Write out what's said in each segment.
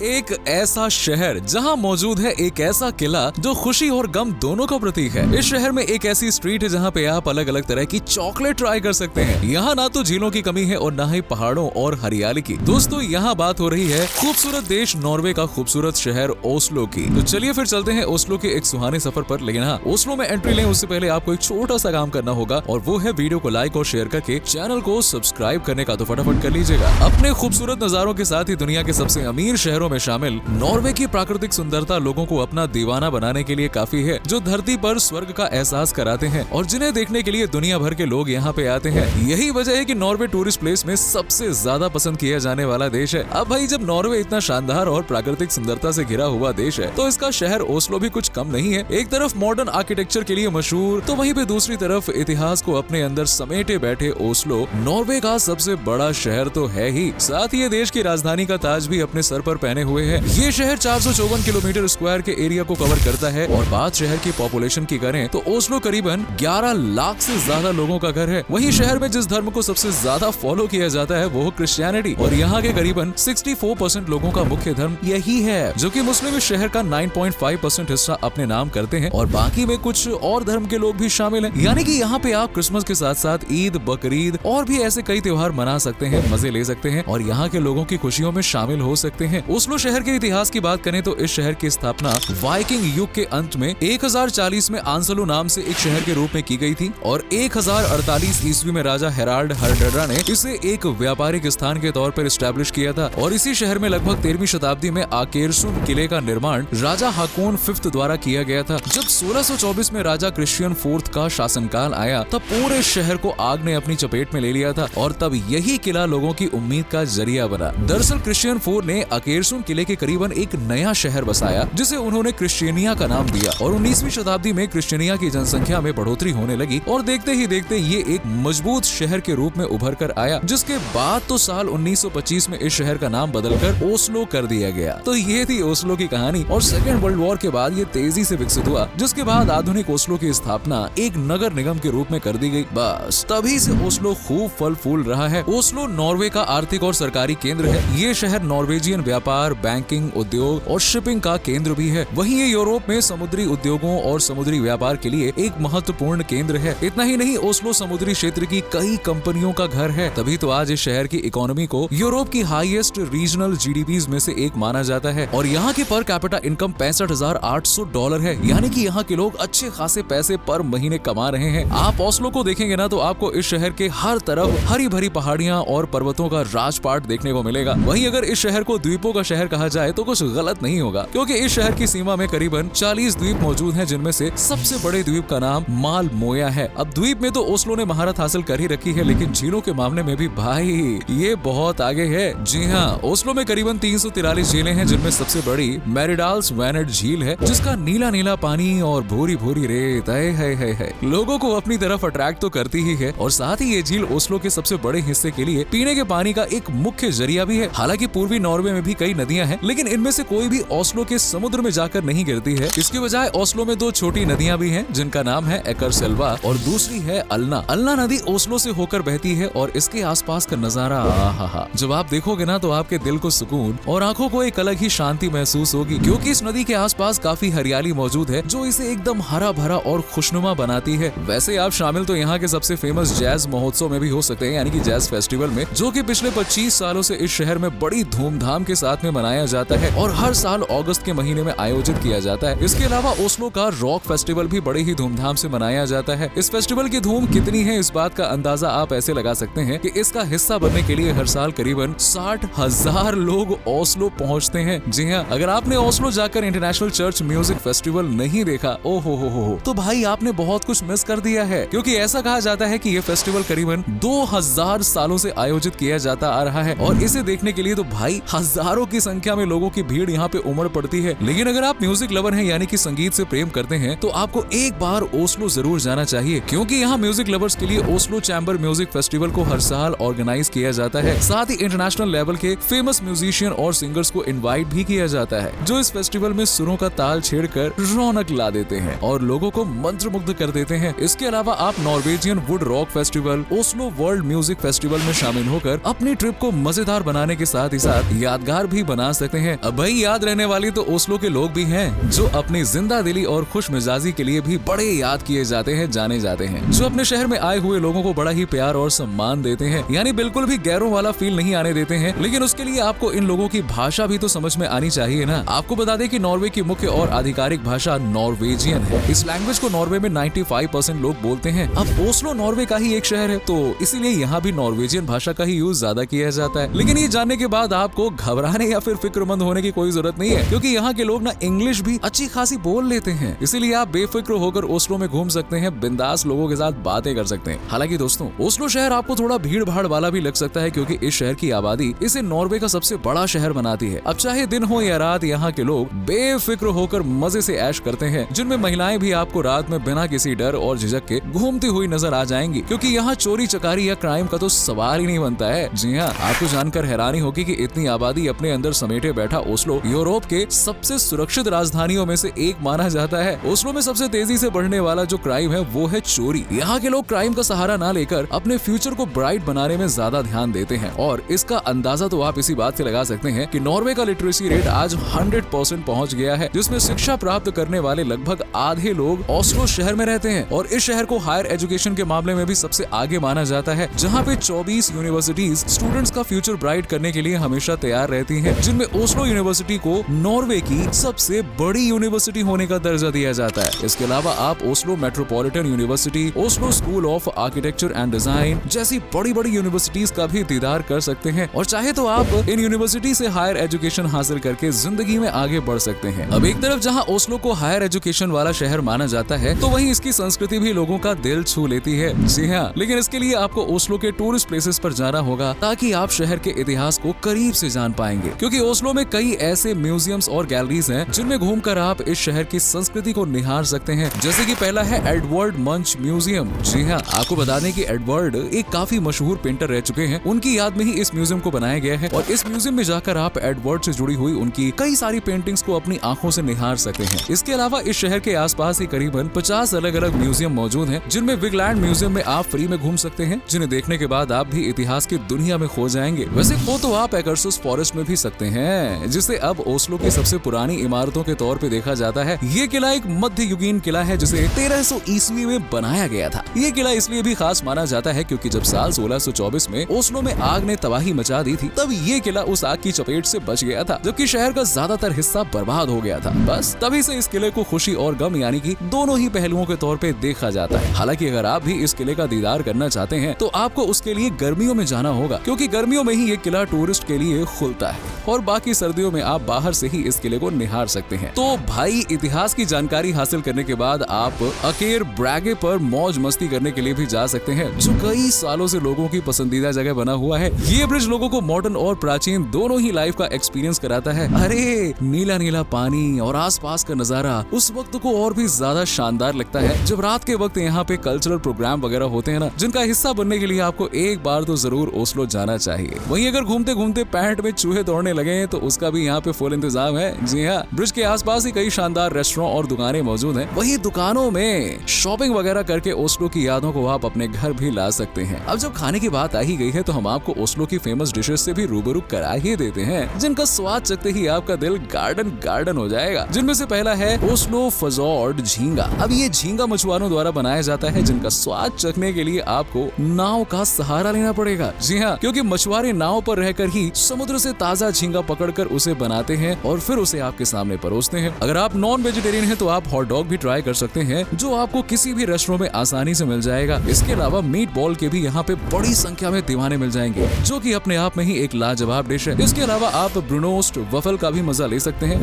एक ऐसा शहर जहां मौजूद है एक ऐसा किला जो खुशी और गम दोनों का प्रतीक है। इस शहर में एक ऐसी स्ट्रीट है जहां पे आप अलग अलग तरह की चॉकलेट ट्राई कर सकते हैं। यहाँ ना तो झीलों की कमी है और ना ही पहाड़ों और हरियाली की। दोस्तों यहाँ बात हो रही है खूबसूरत देश नॉर्वे का खूबसूरत शहर ओस्लो की। तो चलिए फिर चलते हैं ओस्लो के एक सुहाने सफर पर। लेकिन हाँ, ओस्लो में एंट्री लें उससे पहले आपको एक छोटा सा काम करना होगा और वो है वीडियो को लाइक और शेयर करके चैनल को सब्सक्राइब करने का। तो फटाफट कर लीजिएगा। अपने खूबसूरत नजारों के साथ ही दुनिया के सबसे अमीर शहरों में शामिल नॉर्वे की प्राकृतिक सुंदरता लोगों को अपना दीवाना बनाने के लिए काफी है, जो धरती पर स्वर्ग का एहसास कराते हैं और जिन्हें देखने के लिए दुनिया भर के लोग यहाँ पे आते हैं। यही वजह है कि नॉर्वे टूरिस्ट प्लेस में सबसे ज्यादा पसंद किया जाने वाला देश है। अब भाई जब नॉर्वे इतना शानदार और प्राकृतिक सुंदरता से घिरा हुआ देश है तो इसका शहर ओस्लो भी कुछ कम नहीं है। एक तरफ मॉडर्न आर्किटेक्चर के लिए मशहूर तो वहीं पे दूसरी तरफ इतिहास को अपने अंदर समेटे बैठे ओस्लो नॉर्वे का सबसे बड़ा शहर तो है ही, साथ ही ये देश की राजधानी का ताज भी अपने सर पर पहने हुए है। ये शहर 454 किलोमीटर स्क्वायर के एरिया को कवर करता है और बात शहर की पॉपुलेशन की करें तो ओस्लो करीबन 11 लाख से ज्यादा लोगों का घर है। वहीं शहर में जिस धर्म को सबसे ज्यादा फॉलो किया जाता है वो क्रिश्चियनिटी और यहाँ के करीबन 64% लोगों का मुख्य धर्म यही है, जो कि मुस्लिम इस शहर का 9.5% हिस्सा अपने नाम करते हैं और बाकी में कुछ और धर्म के लोग भी शामिल हैं। यानी कि यहाँ पे आप क्रिसमस के साथ साथ ईद, बकरीद और भी ऐसे कई त्योहार मना सकते हैं, मजे ले सकते हैं और यहाँ के लोगों की खुशियों में शामिल हो सकते हैं। ओस्लो शहर के इतिहास की बात करें तो इस शहर की स्थापना वाइकिंग युग के अंत में 1040 में आंसलो नाम से एक शहर के रूप में की गई थी और 1048 ईस्वी में राजा हेराल्ड हरडरा ने इसे एक व्यापारिक स्थान के तौर पर स्टैब्लिश किया था और इसी शहर में लगभग 13वीं शताब्दी में आकेरसुन किले का निर्माण राजा हाकोन फिफ्थ द्वारा किया गया था। जब 1624 में राजा क्रिश्चियन फोर्थ का शासनकाल आया तब पूरे शहर को आग ने अपनी चपेट में ले लिया था और तब यही किला लोगों की उम्मीद का जरिया बना। दरअसल क्रिश्चियन फोर्थ ने आकेरसुन किले के करीबन एक नया शहर बसाया जिसे उन्होंने क्रिश्चियनिया का नाम दिया और 19वीं शताब्दी में क्रिश्चियनिया की जनसंख्या में बढ़ोतरी होने लगी और देखते ही देखते ये एक मजबूत शहर के रूप में उभर कर आया, जिसके बाद तो साल 1925 में इस शहर का नाम बदलकर ओस्लो कर दिया गया। तो ये थी ओस्लो की कहानी और सेकेंड वर्ल्ड वॉर के बाद ये तेजी से विकसित हुआ, जिसके बाद आधुनिक ओस्लो की स्थापना एक नगर निगम के रूप में कर दी गई। बस तभी से ओस्लो खूब फल फूल रहा है। ओस्लो नॉर्वे का आर्थिक और सरकारी केंद्र है। ये शहर नॉर्वेजियन व्यापार, बैंकिंग, उद्योग और शिपिंग का केंद्र भी है। वहीं ये यूरोप में समुद्री उद्योगों और समुद्री व्यापार के लिए एक महत्वपूर्ण केंद्र है। इतना ही नहीं, ओस्लो समुद्री क्षेत्र की कई कंपनियों का घर है। तभी तो आज इस शहर की इकोनॉमी को यूरोप की हाईएस्ट रीजनल जीडीपीज में से एक माना जाता है और यहाँ की पर कैपिटा इनकम $65,800 है। यानी कि यहाँ के लोग अच्छे खासे पैसे पर महीने कमा रहे हैं। आप ओस्लो को देखेंगे ना तो आपको इस शहर के हर तरफ हरी भरी पहाड़ियाँ और पर्वतों का राजपाट देखने को मिलेगा। वहीं अगर इस शहर को द्वीपों का शहर कहा जाए तो कुछ गलत नहीं होगा, क्योंकि इस शहर की सीमा में करीबन 40 द्वीप मौजूद हैं, जिनमें से सबसे बड़े द्वीप का नाम मालमोया है। अब द्वीप में तो ओस्लो ने महारत हासिल कर ही रखी है, लेकिन झीलों के मामले में भी भाई ये बहुत आगे है। जी हाँ, ओस्लो में करीबन 343 झीलें हैं, जिनमें सबसे बड़ी मैरिडाल्स वैनेट झील है, जिसका नीला नीला पानी और भूरी भूरी रेत है लोगों को अपनी तरफ अट्रैक्ट तो करती ही है और साथ ही ये झील ओस्लो के सबसे बड़े हिस्से के लिए पीने के पानी का एक मुख्य जरिया भी है। हालांकि पूर्वी नॉर्वे में भी कई नदियां हैं, लेकिन इनमें से कोई भी ओस्लो के समुद्र में जाकर नहीं गिरती है। इसके बजाय ओस्लो में दो छोटी नदियां भी हैं, जिनका नाम है एकरसेल्वा और दूसरी है अल्ना। अल्ना नदी ओस्लो से होकर बहती है और इसके आसपास का नजारा आहा, जब आप देखोगे ना तो आपके दिल को सुकून और आंखों को एक अलग ही शांति महसूस होगी, क्योंकि इस नदी के आसपास काफी हरियाली मौजूद है जो इसे एकदम हरा भरा और खुशनुमा बनाती है। वैसे आप शामिल तो यहाँ के सबसे फेमस जैज महोत्सव में भी हो सकते हैं, यानी कि जैज फेस्टिवल में, जो कि पिछले 25 सालों से इस शहर में बड़ी धूमधाम के साथ में मनाया जाता है और हर साल अगस्त के महीने में आयोजित किया जाता है। इसके अलावा ओस्लो का रॉक फेस्टिवल भी बड़े ही धूमधाम से मनाया जाता है। इस फेस्टिवल की धूम कितनी है इस बात का अंदाजा आप ऐसे लगा सकते हैं कि इसका हिस्सा बनने के लिए हर साल करीबन 60,000 लोग ओस्लो पहुंचते हैं। जी हाँ, अगर आपने ओस्लो जाकर इंटरनेशनल चर्च म्यूजिक फेस्टिवल नहीं देखा, ओहो हो, तो भाई आपने बहुत कुछ मिस कर दिया है, क्योंकि ऐसा कहा जाता है कि ये फेस्टिवल करीबन 2000 सालों से आयोजित किया जाता आ रहा है और इसे देखने के लिए तो भाई हजारों की संख्या में लोगों की भीड़ यहाँ पे उमड़ पड़ती है। लेकिन अगर आप म्यूजिक लवर हैं, यानी कि संगीत से प्रेम करते हैं, तो आपको एक बार ओस्लो जरूर जाना चाहिए, क्योंकि यहाँ म्यूजिक लवर्स के लिए ओस्लो चैम्बर म्यूजिक फेस्टिवल को हर साल ऑर्गेनाइज किया जाता है। साथ ही इंटरनेशनल लेवल के फेमस म्यूजिशियन और सिंगर्स को इनवाइट भी किया जाता है, जो इस फेस्टिवल में सुरों का ताल छेड़कर रौनक ला देते हैं और लोगों को मंत्रमुग्ध कर देते हैं। इसके अलावा आप Norwegian wood rock festival, Oslo world music festival में शामिल होकर अपनी ट्रिप को मजेदार बनाने के साथ ही साथ यादगार भी बना सकते हैं। अब भाई याद रहने वाली तो ओस्लो के लोग भी हैं जो अपनी जिंदा दिली और खुश मिजाजी के लिए भी बड़े याद किए जाते हैं, जाने जाते हैं, जो अपने शहर में आए हुए लोगों को बड़ा ही प्यार और सम्मान देते हैं, यानी बिल्कुल भी गैरों वाला फील नहीं आने देते हैं। लेकिन उसके लिए आपको इन लोगों की भाषा भी तो समझ में आनी चाहिए ना। आपको बता दें कि नॉर्वे की मुख्य और आधिकारिक भाषा नॉर्वेजियन है। इस लैंग्वेज को नॉर्वे में 95% लोग बोलते हैं। अब ओस्लो नॉर्वे का ही एक शहर है, तो इसीलिए यहाँ भी नॉर्वेजियन भाषा का ही यूज ज्यादा किया जाता है। लेकिन ये जानने के बाद आपको घबराने या फिर फिक्रमंद होने की कोई जरूरत नहीं है, क्योंकि यहाँ के लोग ना इंग्लिश भी अच्छी खासी बोल लेते हैं। इसीलिए आप बेफिक्र होकर ओस्लो में घूम सकते हैं, बिंदास लोगों के साथ बातें कर सकते हैं। हालांकि दोस्तों, ओस्लो शहर आपको थोड़ा भीड़ भाड़ वाला भी लग सकता है, क्योंकि इस शहर की आबादी इसे नॉर्वे का सबसे बड़ा शहर बनाती है। अब चाहे दिन हो या रात, यहाँ के लोग बेफिक्र होकर मजे से ऐश करते हैं, जिनमें महिलाएं भी आपको रात में बिना किसी डर और झिझक के घूमती हुई नजर आ जाएंगी, क्योंकि यहाँ चोरी चकारी या क्राइम का तो सवाल ही नहीं बनता है। जी हाँ, आपको जानकर हैरानी होगी कि इतनी आबादी अपने अंदर समेटे बैठा ओस्लो यूरोप के सबसे सुरक्षित राजधानियों में से एक माना जाता है। ओस्लो में सबसे तेजी से बढ़ने वाला जो क्राइम है वो है चोरी। यहाँ के लोग क्राइम का सहारा ना लेकर अपने फ्यूचर को ब्राइट बनाने में ज्यादा ध्यान देते हैं, और इसका अंदाजा तो आप इसी बात से लगा सकते हैं कि नॉर्वे का लिटरेसी रेट आज 100% पहुंच गया है, जिसमें शिक्षा प्राप्त करने वाले लगभग आधे लोग ओस्लो शहर में रहते हैं। और इस शहर को हायर एजुकेशन के मामले में भी सबसे आगे माना जाता है, जहाँ पे 24 यूनिवर्सिटीज स्टूडेंट्स का फ्यूचर ब्राइट करने के लिए हमेशा तैयार रहती हैं, जिनमें ओस्लो यूनिवर्सिटी को नॉर्वे की सबसे बड़ी यूनिवर्सिटी होने का दर्जा दिया जाता है। इसके अलावा आप Oslo metropolitan university, Oslo school of architecture and design जैसी बड़ी बड़ी यूनिवर्सिटीज का भी दीदार कर सकते हैं, और चाहे तो आप इन यूनिवर्सिटी से हायर एजुकेशन हासिल करके जिंदगी में आगे बढ़ सकते हैं। अब एक तरफ जहां ओस्लो को हायर एजुकेशन वाला शहर माना जाता है, तो वहीं इसकी संस्कृति भी लोगों का दिल छू लेती है। जी हाँ, लेकिन इसके लिए आपको ओस्लो के टूरिस्ट प्लेसेस पर जाना होगा, ताकि आप शहर के इतिहास को करीब से जान पाएंगे, क्योंकि ओस्लो में कई ऐसे म्यूजियम्स और गैलरीज हैं जिनमें घूमकर आप इस शहर की संस्कृति को निहार सकते हैं। जैसे कि पहला है एडवर्ड मंच म्यूजियम। जी हाँ, आपको बता दें कि एडवर्ड एक काफी मशहूर पेंटर रह चुके हैं, उनकी याद में ही इस म्यूजियम को बनाया गया है, और इस म्यूजियम में जाकर आप एडवर्ड से जुड़ी हुई उनकी कई सारी पेंटिंग्स को अपनी आंखों से निहार सकते हैं। इसके अलावा इस शहर के आसपास ही करीबन 50 अलग अलग म्यूजियम मौजूद हैं, जिनमें विगलैंड म्यूजियम में आप फ्री में घूम सकते हैं, जिन्हें देखने के बाद आप भी इतिहास की दुनिया में खो जाएंगे। वैसे खो तो आप एकेर्सुस फॉरेस्ट में भी सकते हैं, जिसे अब ओस्लो की सबसे पुरानी इमारतों के तौर पे देखा जाता है। ये किला एक मध्य युगीन किला है, जिसे 1300 ईस्वी में बनाया गया था। ये किला इसलिए भी खास माना जाता है क्योंकि जब साल 1624 में ओस्लो में आग ने तबाही मचा दी थी, तब ये किला उस आग की चपेट से बच गया था, जबकि शहर का ज्यादातर हिस्सा बर्बाद हो गया था। बस तभी से इस किले को खुशी और गम यानी कि दोनों ही पहलुओं के तौर पे देखा जाता है। हालांकि अगर आप भी इस किले का दीदार करना चाहते हैं, तो आपको उसके लिए गर्मियों में जाना होगा, क्योंकि गर्मियों में ही ये किला टूरिस्ट के लिए खुलता है, और बाकी सर्दियों में आप बाहर से ही इस किले को निहार सकते हैं। तो भाई, इतिहास की जानकारी हासिल करने के बाद आप अकेर ब्रैगे पर मौज मस्ती करने के लिए भी जा सकते हैं, जो कई सालों से लोगों की पसंदीदा जगह बना हुआ है। ये ब्रिज लोगों को मॉडर्न और प्राचीन दोनों ही लाइफ का एक्सपीरियंस कराता है। अरे नीला नीला पानी और आसपास का नजारा उस वक्त को और भी ज्यादा शानदार लगता है, जब रात के वक्त यहाँ पे कल्चरल प्रोग्राम वगैरह होते हैं ना, जिनका हिस्सा बनने के लिए आपको एक बार तो जरूर ओस्लो जाना चाहिए। वहीं अगर घूमते घूमते पैंट में चूहे दौड़ने लगे तो उसका भी यहाँ पे फुल इंतजाम है। जी हाँ, ब्रिज के आसपास ही कई शानदार रेस्टोरेंट और दुकानें मौजूद हैं। वहीं दुकानों में शॉपिंग वगैरह करके ओस्लो की यादों को आप अपने घर भी ला सकते हैं। अब जब खाने की बात आ ही गई है, तो हम आपको ओस्लो की फेमस डिशेस से भी रूबरू करा ही देते हैं, जिनका स्वाद चखते ही आपका दिल गार्डन गार्डन हो जाएगा। जिनमें से पहला है ओस्लो फजोर्ड झींगा। अब ये झींगा मछुआरों द्वारा बनाया जाता है, जिनका स्वाद चखने के लिए आपको नाव का सहारा लेना पड़ेगा। जी हाँ, क्योंकि मछुआरे नाव पर रहकर ही समुद्र से ताजा झींगा पकड़कर उसे बनाते हैं और फिर उसे आपके सामने परोसते हैं। अगर आप नॉन वेजिटेरियन हैं, तो आप हॉट डॉग भी ट्राई कर सकते हैं, जो आपको किसी भी रेस्टोरेंट में आसानी से मिल जाएगा। इसके अलावा मीट बॉल के भी यहाँ पे बड़ी संख्या में दीवाने मिल जाएंगे, जो कि अपने आप में ही एक लाजवाब डिश है। इसके अलावा आप ब्रूनोस्ट वफल का भी मजा ले सकते हैं।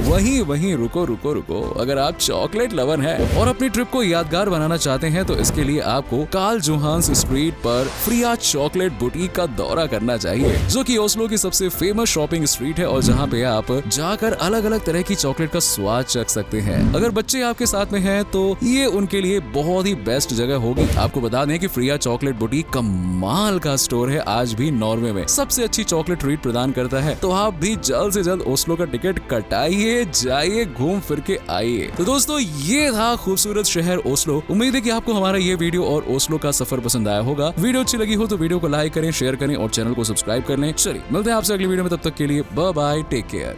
वहीं रुको रुको रुको, अगर आप चॉकलेट लवर हैं और अपनी ट्रिप को यादगार बनाना चाहते हैं, तो इसके लिए आपको कार्ल जोहान्स स्ट्रीट पर फ्रिया चॉकलेट बुटीक का दौरा करना चाहिए, जो कि ओस्लो की सबसे फेमस शॉपिंग स्ट्रीट है, और जहाँ पे आप जाकर अलग अलग तरह की चॉकलेट का स्वाद चख सकते हैं। अगर बच्चे आपके साथ में हैं, तो ये उनके लिए बहुत ही बेस्ट जगह होगी। आपको बता दें कि फ्रिया चॉकलेट बुटीक कमाल का स्टोर है, आज भी नॉर्वे में सबसे अच्छी चॉकलेट ट्रीट प्रदान करता है। तो आप भी जल्द से जल्द ओस्लो का टिकट कटाइए, जाइए, घूम फिर के आइए। तो दोस्तों, ये था खूबसूरत शहर ओस्लो। उम्मीद है कि आपको हमारा ये वीडियो और ओस्लो का सफर पसंद आया होगा। वीडियो अच्छी लगी हो तो वीडियो को लाइक करें, शेयर करें और चैनल को सब्सक्राइब कर लें। चलिए मिलते हैं आपसे अगली वीडियो में, तब तक के लिए बाय बाय, टेक केयर।